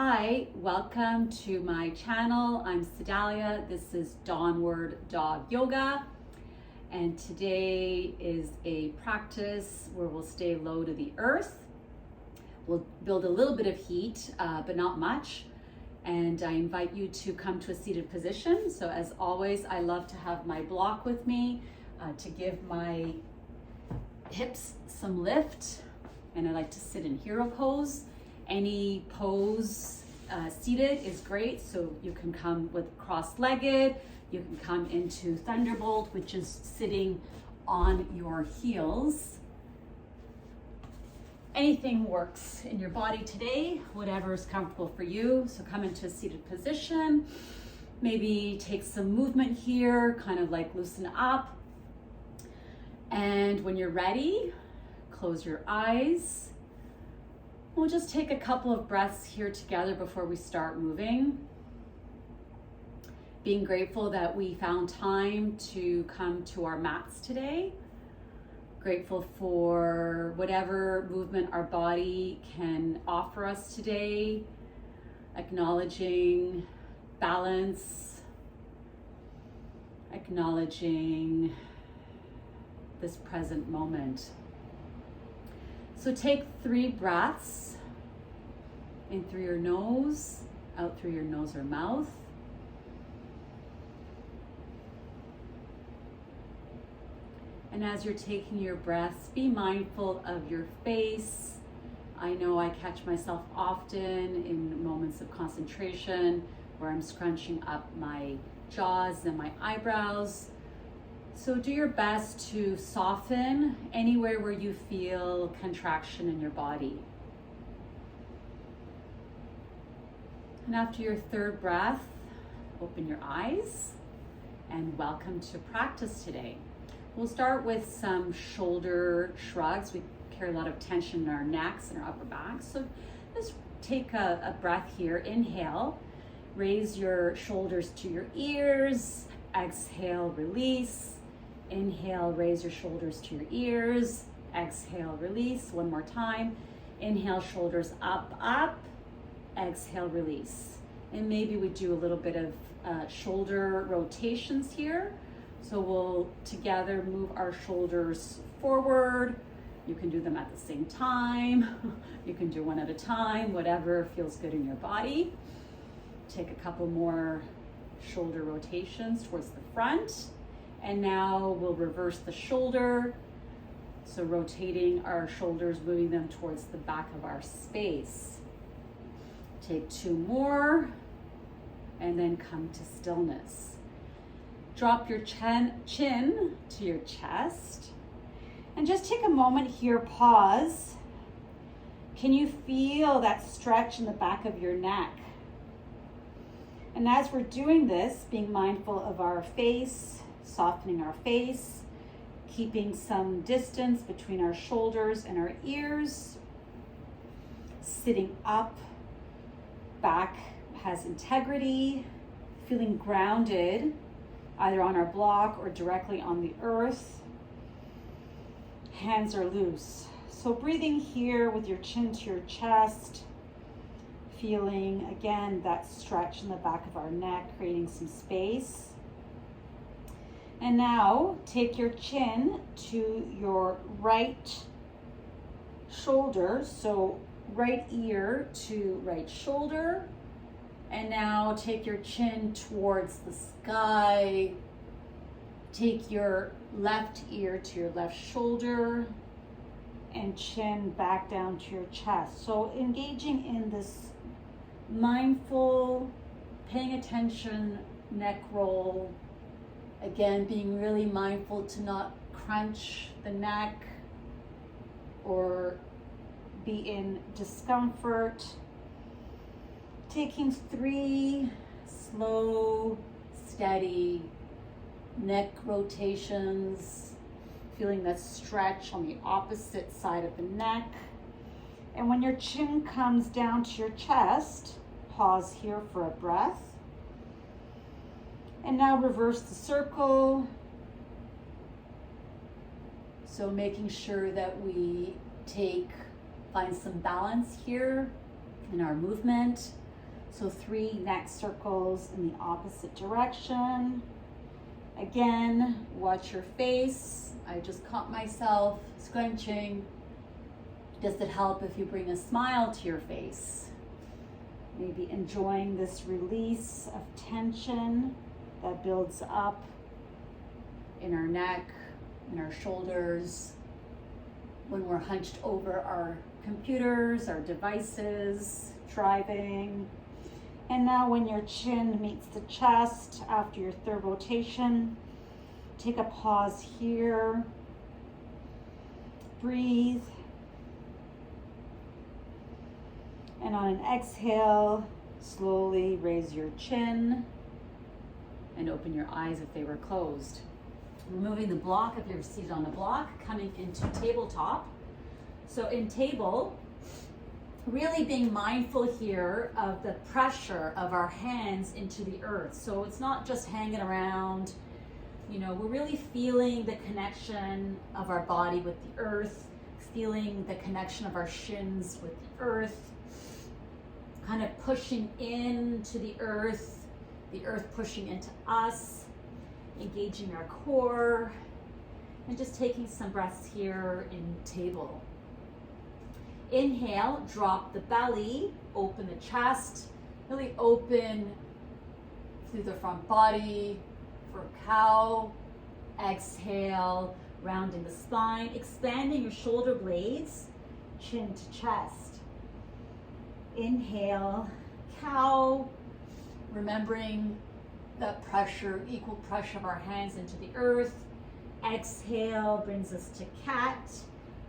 Hi, welcome to my channel. I'm Sedalia. This is Dawnward Dog Yoga. And today is a practice where we'll stay low to the earth. We'll build a little bit of heat, but not much. And I invite you to come to a seated position. So as always, I love to have my block with me to give my hips some lift. And I like to sit in hero pose. Any pose seated is great. So you can come with cross-legged. You can come into Thunderbolt, which is sitting on your heels. Anything works in your body today, whatever is comfortable for you. So come into a seated position. Maybe take some movement here, kind of like loosen up. And when you're ready, close your eyes. We'll just take a couple of breaths here together before we start moving. Being grateful that we found time to come to our mats today. Grateful for whatever movement our body can offer us today. Acknowledging balance. Acknowledging this present moment. So take 3 breaths in through your nose, out through your nose or mouth. And as you're taking your breaths, be mindful of your face. I know I catch myself often in moments of concentration where I'm scrunching up my jaws and my eyebrows. So do your best to soften anywhere where you feel contraction in your body. And after your 3rd breath, open your eyes and welcome to practice today. We'll start with some shoulder shrugs. We carry a lot of tension in our necks and our upper backs. So just take a breath here. Inhale, raise your shoulders to your ears. Exhale, release. Inhale, raise your shoulders to your ears. Exhale, release. One more time. Inhale, shoulders up, up. Exhale, release. And maybe we do a little bit of shoulder rotations here. So we'll together move our shoulders forward. You can do them at the same time. You can do one at a time, whatever feels good in your body. Take a couple more shoulder rotations towards the front. And now we'll reverse the shoulder. So rotating our shoulders, moving them towards the back of our space. Take 2 more and then come to stillness. Drop your chin to your chest and just take a moment here, pause. Can you feel that stretch in the back of your neck? And as we're doing this, being mindful of our face, softening our face, keeping some distance between our shoulders and our ears, sitting up, back has integrity, feeling grounded, either on our block or directly on the earth. Hands are loose. So breathing here with your chin to your chest, feeling again that stretch in the back of our neck, creating some space. And now take your chin to your right shoulder. So right ear to right shoulder. And now take your chin towards the sky. Take your left ear to your left shoulder and chin back down to your chest. So engaging in this mindful, paying attention, neck roll. Again, being really mindful to not crunch the neck or be in discomfort. Taking 3 slow, steady neck rotations, feeling that stretch on the opposite side of the neck. And when your chin comes down to your chest, pause here for a breath. And now reverse the circle. So making sure that we find some balance here in our movement. So 3 neck circles in the opposite direction. Again, watch your face. I just caught myself scrunching. Does it help if you bring a smile to your face? Maybe enjoying this release of tension that builds up in our neck, in our shoulders, when we're hunched over our computers, our devices, driving. And now when your chin meets the chest after your third rotation, take a pause here. Breathe. And on an exhale, slowly raise your chin and open your eyes if they were closed. Removing the block if you're seated on a block, coming into tabletop. So in table, really being mindful here of the pressure of our hands into the earth. So it's not just hanging around, we're really feeling the connection of our body with the earth, feeling the connection of our shins with the earth, kind of pushing into the earth pushing into us, engaging our core, and just taking some breaths here in table. Inhale, drop the belly, open the chest, really open through the front body for cow. Exhale, rounding the spine, expanding your shoulder blades, chin to chest. Inhale, cow, remembering the pressure, equal pressure of our hands into the earth. Exhale brings us to cat,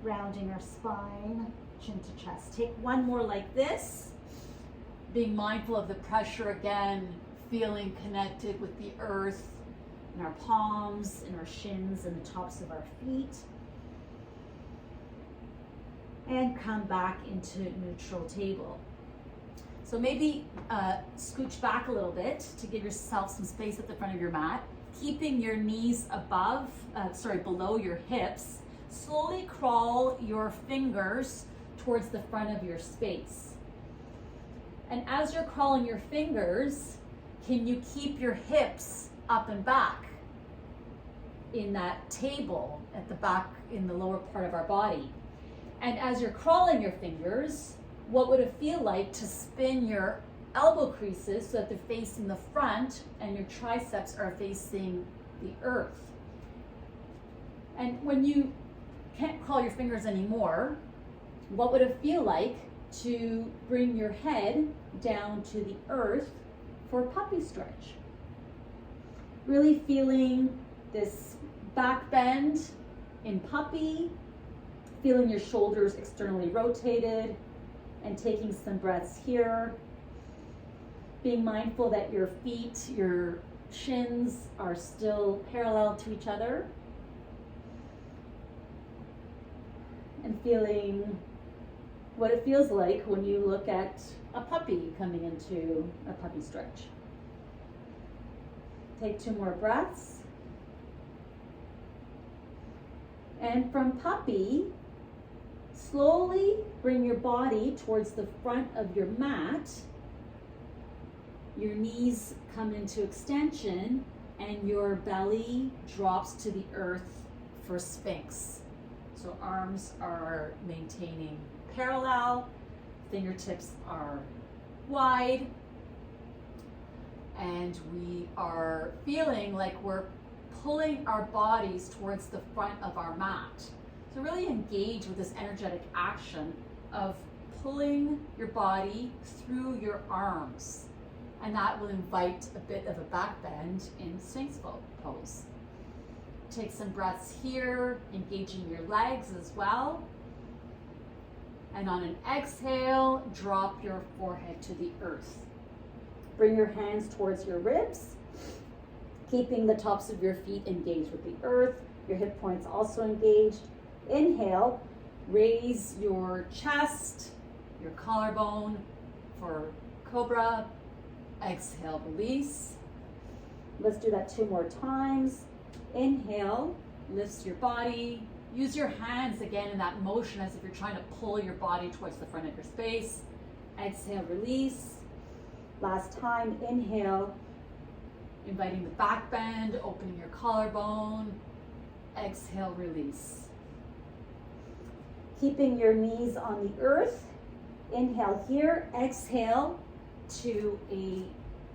rounding our spine, chin to chest. Take one more like this, being mindful of the pressure again, feeling connected with the earth in our palms, in our shins, and the tops of our feet. And come back into neutral table. So maybe scooch back a little bit to give yourself some space at the front of your mat, keeping your knees below your hips. Slowly crawl your fingers towards the front of your space. And as you're crawling your fingers, can you keep your hips up and back in that table at the back in the lower part of our body? And as you're crawling your fingers, what would it feel like to spin your elbow creases so that they're facing the front and your triceps are facing the earth? And when you can't crawl your fingers anymore, what would it feel like to bring your head down to the earth for a puppy stretch? Really feeling this back bend in puppy, feeling your shoulders externally rotated, and taking some breaths here. Being mindful that your feet, your shins are still parallel to each other. And feeling what it feels like when you look at a puppy coming into a puppy stretch. Take 2 more breaths. And from puppy, slowly bring your body towards the front of your mat. Your knees come into extension and your belly drops to the earth for Sphinx. So arms are maintaining parallel, fingertips are wide, and we are feeling like we're pulling our bodies towards the front of our mat. So really engage with this energetic action of pulling your body through your arms. And that will invite a bit of a back bend in Sphinx pose. Take some breaths here, engaging your legs as well. And on an exhale, drop your forehead to the earth. Bring your hands towards your ribs, keeping the tops of your feet engaged with the earth, your hip points also engaged. Inhale, raise your chest, your collarbone for cobra. Exhale, release. Let's do that 2 more times. Inhale, lifts your body. Use your hands again in that motion as if you're trying to pull your body towards the front of your space. Exhale, release. Last time, inhale. Inviting the back bend, opening your collarbone. Exhale, release. Keeping your knees on the earth. Inhale here, exhale to a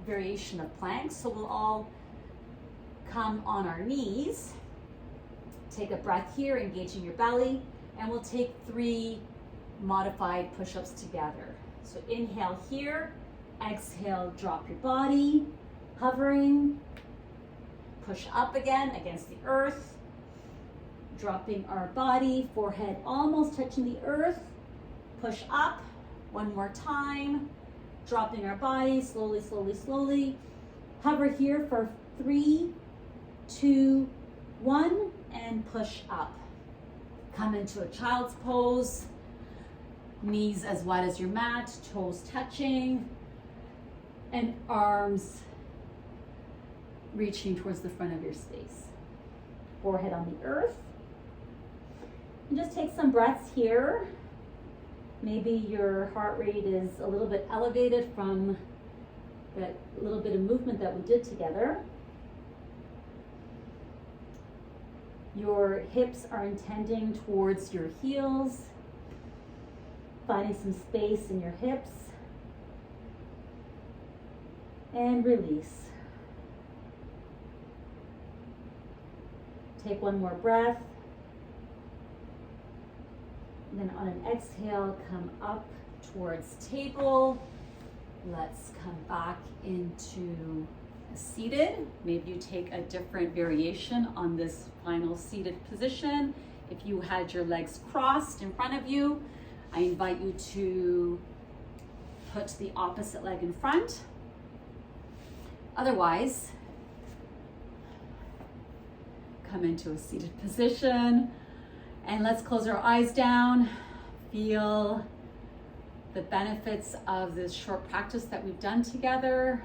variation of plank. So we'll all come on our knees. Take a breath here, engaging your belly, and we'll take 3 modified push-ups together. So inhale here, exhale, drop your body, hovering, push up again against the earth, dropping our body, forehead almost touching the earth, push up, one more time, dropping our body, slowly, slowly, slowly, hover here for 3, 2, 1, and push up. Come into a child's pose, knees as wide as your mat, toes touching, and arms reaching towards the front of your space. Forehead on the earth. And just take some breaths here. Maybe your heart rate is a little bit elevated from that little bit of movement that we did together. Your hips are intending towards your heels, finding some space in your hips, and release. Take one more breath. And then on an exhale, come up towards table. Let's come back into a seated. Maybe you take a different variation on this final seated position. If you had your legs crossed in front of you, I invite you to put the opposite leg in front. Otherwise, come into a seated position, and let's close our eyes down. Feel the benefits of this short practice that we've done together.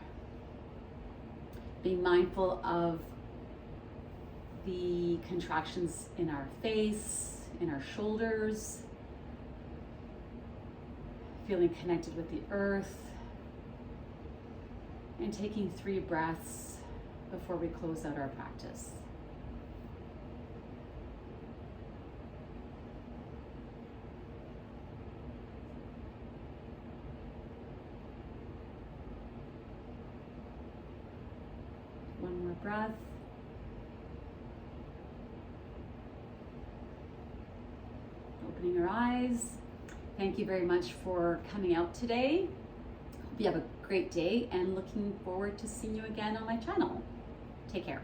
Being mindful of the contractions in our face, in our shoulders. Feeling connected with the earth. And taking 3 breaths before we close out our practice. One more breath. Opening your eyes. Thank you very much for coming out today. Hope you have a great day, and looking forward to seeing you again on my channel. Take care.